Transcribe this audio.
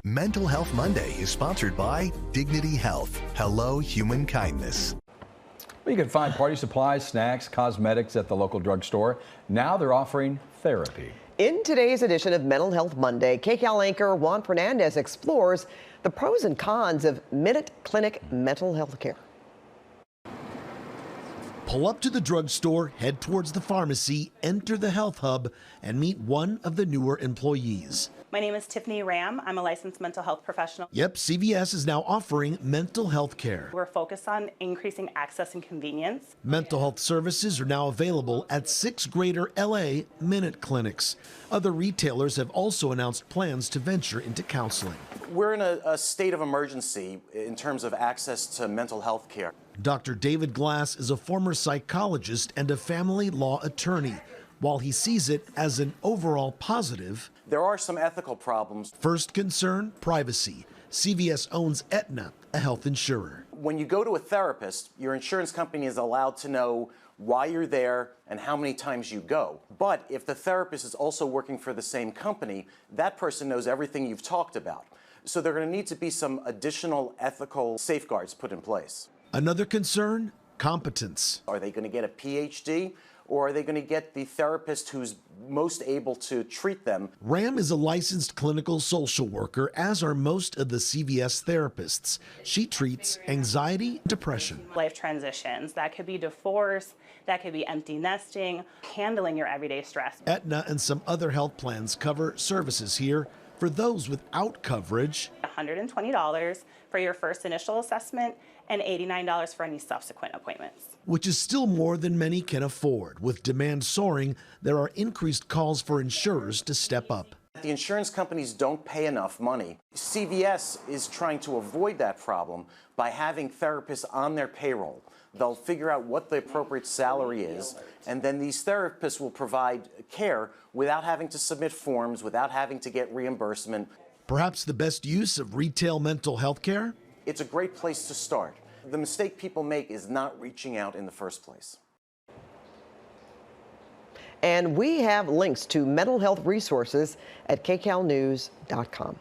Mental Health Monday is sponsored by Dignity Health. Hello, human kindness. Well, you can find party supplies, snacks, cosmetics at the local drugstore. Now they're offering therapy. In today's edition of Mental Health Monday, KCAL anchor Juan Fernandez explores the pros and cons of Minute Clinic mental health care. Pull up to the drugstore, head towards the pharmacy, enter the health hub, and meet one of the newer employees. My name is Tiffany Ram. I'm a licensed mental health professional. Yep, CVS is now offering mental health care. We're focused on increasing access and convenience. Mental health services are now available at 6 greater LA Minute Clinics. Other retailers have also announced plans to venture into counseling. We're in a state of emergency in terms of access to mental health care. Dr. David Glass is a former psychologist and a family law attorney. While he sees it as an overall positive, there are some ethical problems. First concern, privacy. CVS owns Aetna, a health insurer. When you go to a therapist, your insurance company is allowed to know why you're there and how many times you go. But if the therapist is also working for the same company, that person knows everything you've talked about. So there are going to need to be some additional ethical safeguards put in place. Another concern, competence. Are they going to get a PhD? Or are they going to get the therapist who's most able to treat them? Ram is a licensed clinical social worker, as are most of the CVS therapists. She treats anxiety, depression. Life transitions, that could be divorce, that could be empty nesting, handling your everyday stress. Aetna and some other health plans cover services here. For those without coverage, $120 for your first initial assessment and $89 for any subsequent appointments. Which is still more than many can afford. With demand soaring, there are increased calls for insurers to step up. The insurance companies don't pay enough money. CVS is trying to avoid that problem by having therapists on their payroll. They'll figure out what the appropriate salary is, and then these therapists will provide care without having to submit forms, without having to get reimbursement. Perhaps the best use of retail mental health care? It's a great place to start. The mistake people make is not reaching out in the first place. And we have links to mental health resources at kcalnews.com.